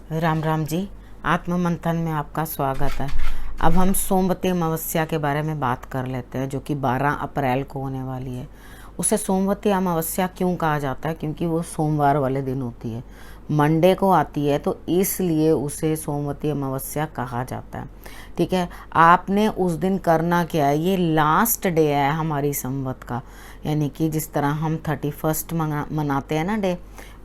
राम राम जी। आत्म मंथन में आपका स्वागत है। अब हम सोमवती अमावस्या के बारे में बात कर लेते हैं, जो कि 12 अप्रैल को होने वाली है। उसे सोमवती अमावस्या क्यों कहा जाता है? क्योंकि वो सोमवार वाले दिन होती है, मंडे को आती है, तो इसलिए उसे सोमवती अमावस्या कहा जाता है। ठीक है, आपने उस दिन करना क्या है? ये लास्ट डे है हमारी संवत का, यानी कि जिस तरह हम 31 मनाते हैं ना डे,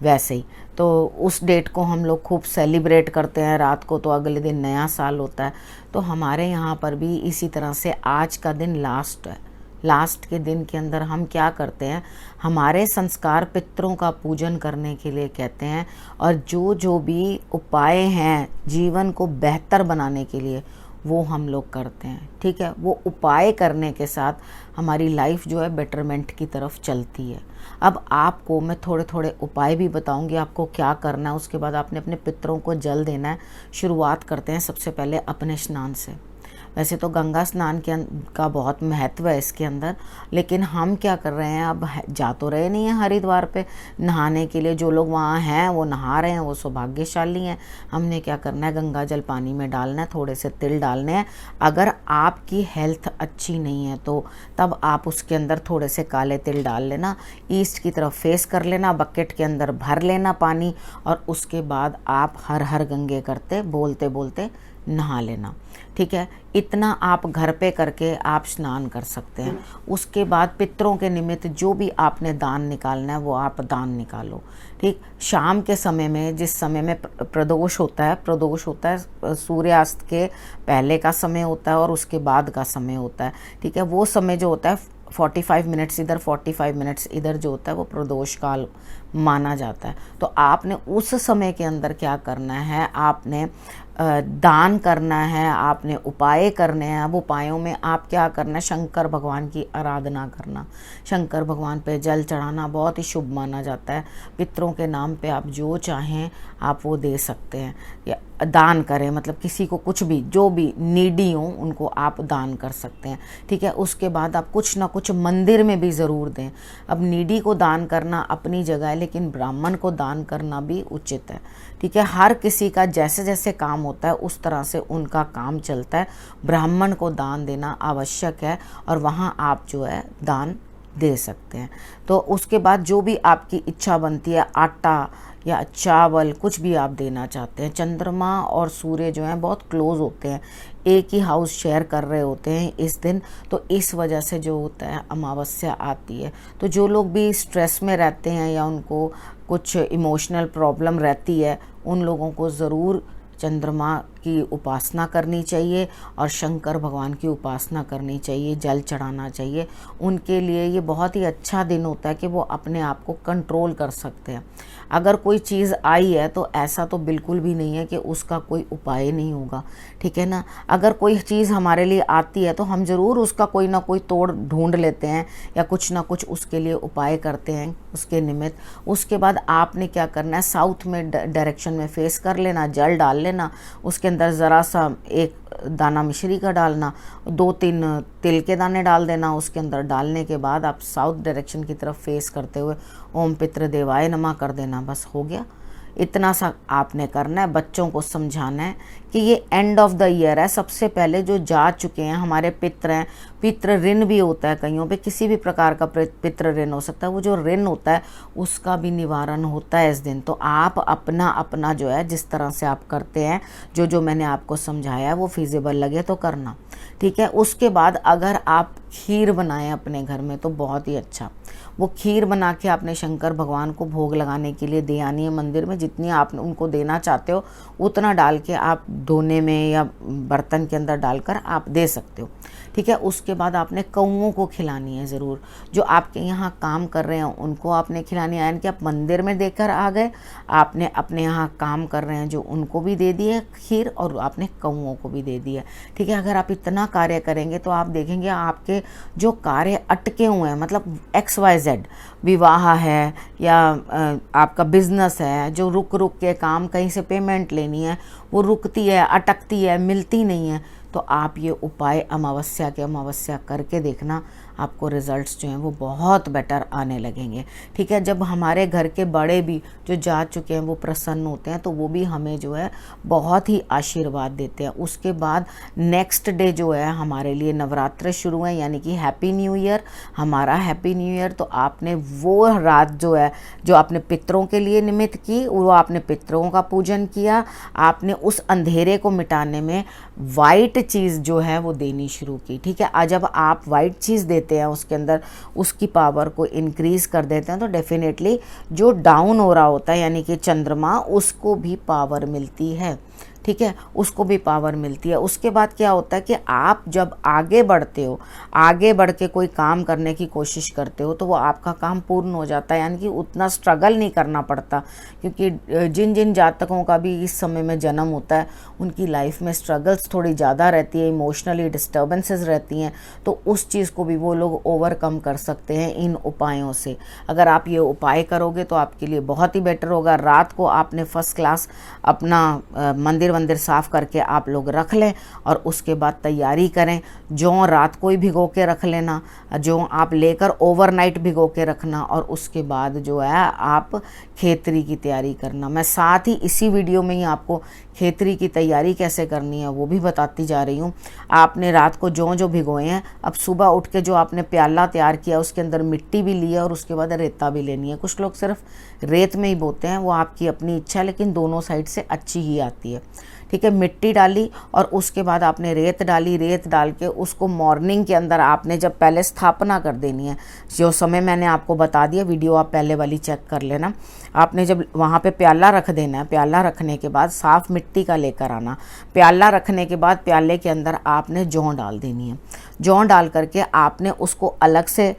वैसे ही तो उस डेट को हम लोग खूब सेलिब्रेट करते हैं। रात को तो अगले दिन नया साल होता है, तो हमारे यहाँ पर भी इसी तरह से आज का दिन लास्ट है। लास्ट के दिन के अंदर हम क्या करते हैं, हमारे संस्कार पितरों का पूजन करने के लिए कहते हैं, और जो जो भी उपाय हैं जीवन को बेहतर बनाने के लिए वो हम लोग करते हैं। ठीक है, वो उपाय करने के साथ हमारी लाइफ जो है बेटरमेंट की तरफ चलती है। अब आपको मैं थोड़े थोड़े उपाय भी बताऊंगी आपको क्या करना है। उसके बाद आपने अपने पितरों को जल देना है। शुरुआत करते हैं सबसे पहले अपने स्नान से। वैसे तो गंगा स्नान का बहुत महत्व है इसके अंदर, लेकिन हम क्या कर रहे हैं, अब जा तो रहे नहीं हैं हरिद्वार पे नहाने के लिए। जो लोग वहाँ हैं वो नहा रहे हैं, वो सौभाग्यशाली हैं। हमने क्या करना है, गंगा जल पानी में डालना है, थोड़े से तिल डालने हैं। अगर आपकी हेल्थ अच्छी नहीं है तो तब आप उसके अंदर थोड़े से काले तिल डाल लेना, ईस्ट की तरफ फेस कर लेना, बकेट के अंदर भर लेना पानी, और उसके बाद आप हर हर गंगे करते बोलते बोलते नहा लेना। ठीक है, इतना आप घर पे करके आप स्नान कर सकते हैं। उसके बाद पितरों के निमित्त जो भी आपने दान निकालना है वो आप दान निकालो। ठीक, शाम के समय में, जिस समय में प्रदोष होता है सूर्यास्त के पहले का समय होता है और उसके बाद का समय होता है। ठीक है, वो समय जो होता है 45 मिनट्स इधर 45 मिनट्स इधर जो होता है वो प्रदोष काल माना जाता है। तो आपने उस समय के अंदर क्या करना है, आपने दान करना है, आपने उपाय करने हैं। अब उपायों में आप क्या करना है, शंकर भगवान की आराधना करना, शंकर भगवान पे जल चढ़ाना बहुत ही शुभ माना जाता है। पितरों के नाम पे आप जो चाहें आप वो दे सकते हैं, या दान करें, मतलब किसी को कुछ भी, जो भी नीडी हो उनको आप दान कर सकते हैं। ठीक है, उसके बाद आप कुछ ना कुछ मंदिर में भी ज़रूर दें। अब नीडी को दान करना अपनी जगह है, लेकिन ब्राह्मण को दान करना भी उचित है। ठीक है, हर किसी का जैसे जैसे काम होता है उस तरह से उनका काम चलता है। ब्राह्मण को दान देना आवश्यक है, और वहाँ आप जो है दान दे सकते हैं। तो उसके बाद जो भी आपकी इच्छा बनती है, आटा या चावल कुछ भी आप देना चाहते हैं। चंद्रमा और सूर्य जो हैं बहुत क्लोज होते हैं, एक ही हाउस शेयर कर रहे होते हैं इस दिन, तो इस वजह से जो होता है अमावस्या आती है। तो जो लोग भी स्ट्रेस में रहते हैं या उनको कुछ इमोशनल प्रॉब्लम रहती है, उन लोगों को ज़रूर चंद्रमा की उपासना करनी चाहिए और शंकर भगवान की उपासना करनी चाहिए, जल चढ़ाना चाहिए। उनके लिए ये बहुत ही अच्छा दिन होता है कि वो अपने आप को कंट्रोल कर सकते हैं। अगर कोई चीज़ आई है तो ऐसा तो बिल्कुल भी नहीं है कि उसका कोई उपाय नहीं होगा। ठीक है ना, अगर कोई चीज़ हमारे लिए आती है तो हम ज़रूर उसका कोई ना कोई तोड़ ढूंढ लेते हैं, या कुछ ना कुछ उसके लिए उपाय करते हैं उसके निमित्त। उसके बाद आपने क्या करना है, साउथ में डायरेक्शन में फेस कर लेना, जल डाल लेना, उसके अंदर ज़रा सा एक दाना मिश्री का डालना, 2-3 तिल के दाने डाल देना। उसके अंदर डालने के बाद आप साउथ डायरेक्शन की तरफ फेस करते हुए ओम पितृदेवाय नमः कर देना, बस हो गया। इतना सा आपने करना है। बच्चों को समझाना है कि ये एंड ऑफ द ईयर है, सबसे पहले जो जा चुके हैं हमारे पितर हैं, पितृ ऋण भी होता है कईयों पे, किसी भी प्रकार का पितृ ऋण हो सकता है, वो जो ऋण होता है उसका भी निवारण होता है इस दिन। तो आप अपना अपना जो है जिस तरह से आप करते हैं, जो जो मैंने आपको समझाया है वो फिजिबल लगे तो करना। ठीक है, उसके बाद अगर आप खीर बनाएं अपने घर में तो बहुत ही अच्छा। वो खीर बना के आपने शंकर भगवान को भोग लगाने के लिए दे आनी है मंदिर में। जितनी आप उनको देना चाहते हो उतना डाल के आप धोने में या बर्तन के अंदर डालकर आप दे सकते हो। ठीक है, उसके बाद आपने कौओं को खिलानी है ज़रूर। जो आपके यहाँ काम कर रहे हैं उनको आपने खिलानी है, यानी कि आप मंदिर में देकर आ गए, आपने अपने यहाँ काम कर रहे हैं जो उनको भी दे दी है खीर, और आपने कौओं को भी दे दी है। ठीक है, अगर आप इतना कार्य करेंगे तो आप देखेंगे आपके जो कार्य अटके हुए हैं, मतलब XYZ विवाह है या आपका बिजनेस है, जो रुक रुक के काम, कहीं से पेमेंट लेनी है वो रुकती है, अटकती है, मिलती नहीं है, तो आप ये उपाय अमावस्या के अमावस्या करके देखना, आपको रिजल्ट्स जो हैं वो बहुत बेटर आने लगेंगे। ठीक है, जब हमारे घर के बड़े भी जो जा चुके हैं वो प्रसन्न होते हैं तो वो भी हमें जो है बहुत ही आशीर्वाद देते हैं। उसके बाद नेक्स्ट डे जो है हमारे लिए नवरात्र शुरू है, यानी कि हैप्पी न्यू ईयर, हमारा हैप्पी न्यू ईयर। तो आपने वो रात जो है जो आपने पितरों के लिए निमित्त की, वो आपने पितरों का पूजन किया, आपने उस अंधेरे को मिटाने में वाइट चीज़ जो है वो देनी शुरू की। ठीक है, आज जब आप वाइट चीज़ देते हैं उसके अंदर उसकी पावर को इंक्रीज कर देते हैं तो डेफिनेटली जो डाउन हो रहा होता है यानी कि चंद्रमा, उसको भी पावर मिलती है। ठीक है, उसको भी पावर मिलती है। उसके बाद क्या होता है कि आप जब आगे बढ़ते हो, आगे बढ़ के कोई काम करने की कोशिश करते हो तो वो आपका काम पूर्ण हो जाता है, यानी कि उतना स्ट्रगल नहीं करना पड़ता। क्योंकि जिन जिन जातकों का भी इस समय में जन्म होता है उनकी लाइफ में स्ट्रगल्स थोड़ी ज़्यादा रहती है, इमोशनली डिस्टर्बेंसेस रहती हैं, तो उस चीज़ को भी वो लोग ओवरकम कर सकते हैं इन उपायों से। अगर आप ये उपाय करोगे तो आपके लिए बहुत ही बेटर होगा। रात को आपने फर्स्ट क्लास अपना मंदिर साफ करके आप लोग रख लें और उसके बाद तैयारी करें। जौ रात को ही भिगो के रख लेना, जौ आप लेकर ओवरनाइट भिगो के रखना और उसके बाद जो है आप खेतरी की तैयारी करना। मैं साथ ही इसी वीडियो में ही आपको खेतरी की तैयारी कैसे करनी है वो भी बताती जा रही हूँ। आपने रात को जो भिगोए हैं, अब सुबह उठ के जो आपने प्याला तैयार किया उसके अंदर मिट्टी भी ली है और उसके बाद रेता भी लेनी है। कुछ लोग सिर्फ रेत में ही बोते हैं, वो आपकी अपनी इच्छा है, लेकिन दोनों साइड से अच्छी ही आती है। ठीक है, मिट्टी डाली और उसके बाद आपने रेत डाली, रेत डाल के उसको मॉर्निंग के अंदर आपने जब पहले स्थापना कर देनी है, जो समय मैंने आपको बता दिया, वीडियो आप पहले वाली चेक कर लेना। आपने जब वहाँ पे प्याला रख देना है, प्याला रखने के बाद साफ़ मिट्टी का लेकर आना। प्याला रखने के बाद प्याले के अंदर आपने जौ डाल देनी है। जौ डाल करके आपने उसको अलग से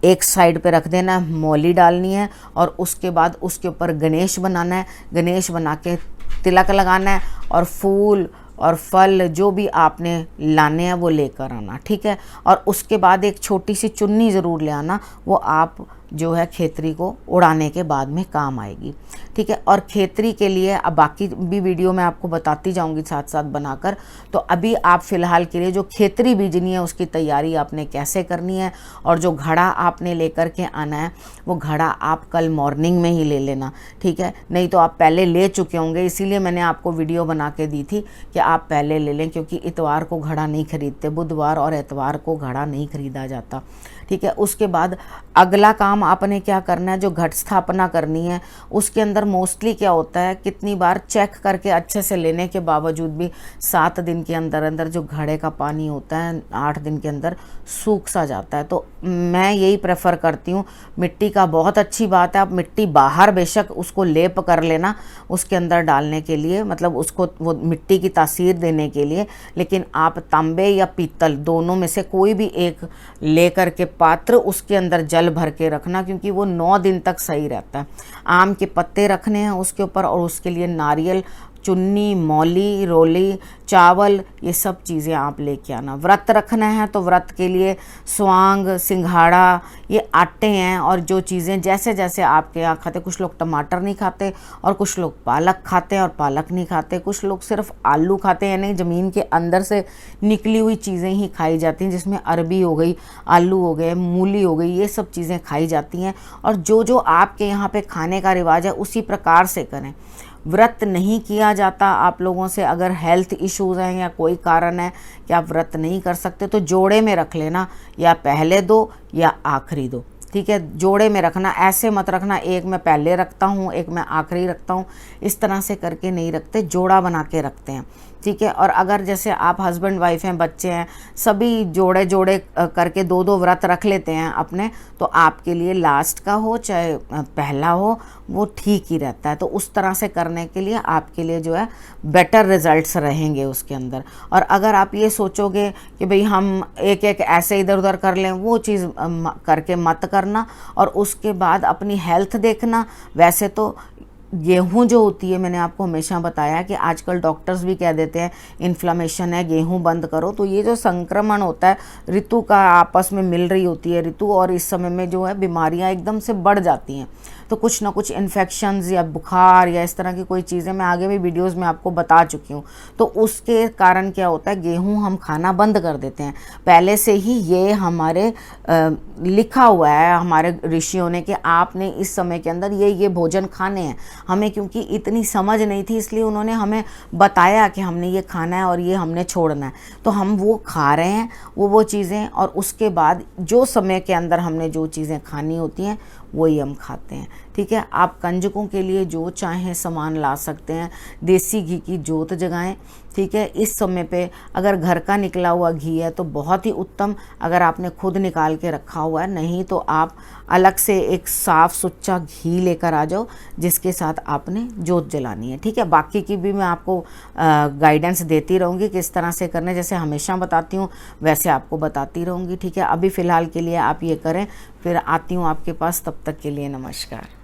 एक साइड पे रख देना है, मौली डालनी है और उसके बाद उसके ऊपर गणेश बनाना है। गणेश बना के तिलक लगाना है और फूल और फल जो भी आपने लाने हैं वो लेकर आना। ठीक है, और उसके बाद एक छोटी सी चुन्नी ज़रूर ले आना, वो आप जो है खेतरी को उड़ाने के बाद में काम आएगी। ठीक है, और खेतरी के लिए अब बाकी भी वीडियो मैं आपको बताती जाऊंगी साथ साथ बनाकर। तो अभी आप फ़िलहाल के लिए जो खेतरी बीजनी है उसकी तैयारी आपने कैसे करनी है और जो घड़ा आपने लेकर के आना है वो घड़ा आप कल मॉर्निंग में ही ले लेना। ठीक है, नहीं तो आप पहले ले चुके होंगे, इसीलिए मैंने आपको वीडियो बना के दी थी कि आप पहले ले लें, क्योंकि इतवार को घड़ा नहीं खरीदते, बुधवार और एतवार को घड़ा नहीं खरीदा जाता। ठीक है, उसके बाद अगला काम आपने क्या करना है, जो घट स्थापना करनी है उसके अंदर मोस्टली क्या होता है, कितनी बार चेक करके अच्छे से लेने के बावजूद भी 7 दिन के अंदर अंदर जो घड़े का पानी होता है 8 दिन के अंदर सूख सा जाता है। तो मैं यही प्रेफर करती हूँ, मिट्टी का बहुत अच्छी बात है, आप मिट्टी बाहर बेशक उसको लेप कर लेना उसके अंदर डालने के लिए, मतलब उसको वो मिट्टी की तासीर देने के लिए, लेकिन आप तांबे या पीतल दोनों में से कोई भी एक लेकर के पात्र उसके अंदर जल भर के रखना, क्योंकि वो 9 दिन तक सही रहता है। आम के पत्ते रखने हैं उसके ऊपर और उसके लिए नारियल, चुन्नी, मौली, रोली, चावल, ये सब चीज़ें आप लेके आना। व्रत रखना है तो व्रत के लिए स्वांग, सिंघाड़ा, ये आटे हैं और जो चीज़ें जैसे जैसे आपके यहाँ खाते, कुछ लोग टमाटर नहीं खाते और कुछ लोग पालक खाते हैं और पालक नहीं खाते, कुछ लोग सिर्फ आलू खाते हैं, यानी ज़मीन के अंदर से निकली हुई चीज़ें ही खाई जाती हैं, जिसमें अरबी हो गई, आलू हो गए, मूली हो गई, ये सब चीज़ें खाई जाती हैं। और जो जो आपके यहाँ पे खाने का रिवाज है उसी प्रकार से करें। व्रत नहीं किया जाता आप लोगों से, अगर हेल्थ इश्यूज़ हैं या कोई कारण है कि आप व्रत नहीं कर सकते तो जोड़े में रख लेना, या पहले दो या आखिरी दो। ठीक है, जोड़े में रखना, ऐसे मत रखना एक मैं पहले रखता हूँ एक मैं आखिरी रखता हूँ, इस तरह से करके नहीं रखते, जोड़ा बना के रखते हैं। ठीक है, और अगर जैसे आप हस्बैंड वाइफ हैं, बच्चे हैं, सभी जोड़े जोड़े करके 2-2 व्रत रख लेते हैं अपने, तो आपके लिए लास्ट का हो चाहे पहला हो वो ठीक ही रहता है। तो उस तरह से करने के लिए आपके लिए जो है बेटर रिजल्ट्स रहेंगे उसके अंदर। और अगर आप ये सोचोगे कि भाई हम एक एक ऐसे इधर उधर कर लें, वो चीज़ करके मत करना। और उसके बाद अपनी हेल्थ देखना। वैसे तो गेहूं जो होती है, मैंने आपको हमेशा बताया कि आजकल डॉक्टर्स भी कह देते हैं इन्फ्लामेशन है, गेहूं बंद करो। तो ये जो संक्रमण होता है ऋतु का, आपस में मिल रही होती है ऋतु, और इस समय में जो है बीमारियां एकदम से बढ़ जाती हैं। तो कुछ ना कुछ इन्फेक्शंस या बुखार या इस तरह की कोई चीज़ें, मैं आगे भी वीडियोस में आपको बता चुकी हूँ। तो उसके कारण क्या होता है, गेहूँ हम खाना बंद कर देते हैं। पहले से ही ये हमारे लिखा हुआ है हमारे ऋषियों ने कि आपने इस समय के अंदर ये भोजन खाने हैं। हमें क्योंकि इतनी समझ नहीं थी, इसलिए उन्होंने हमें बताया कि हमने ये खाना है और ये हमने छोड़ना है। तो हम वो खा रहे हैं वो चीज़ें, और उसके बाद जो समय के अंदर हमने जो चीज़ें खानी होती हैं वही हम खाते हैं। ठीक है, आप कंजकों के लिए जो चाहें सामान ला सकते हैं। देसी घी की जोत जगाएं। ठीक है, इस समय पे अगर घर का निकला हुआ घी है तो बहुत ही उत्तम, अगर आपने खुद निकाल के रखा हुआ है, नहीं तो आप अलग से एक साफ़ सुच्चा घी लेकर आ जाओ जिसके साथ आपने जोत जलानी है। ठीक है, बाकी की भी मैं आपको गाइडेंस देती रहूँगी किस तरह से करने, जैसे हमेशा बताती हूँ वैसे आपको बताती रहूँगी। ठीक है, अभी फ़िलहाल के लिए आप ये करें, फिर आती हूँ आपके पास, तब तक के लिए नमस्कार।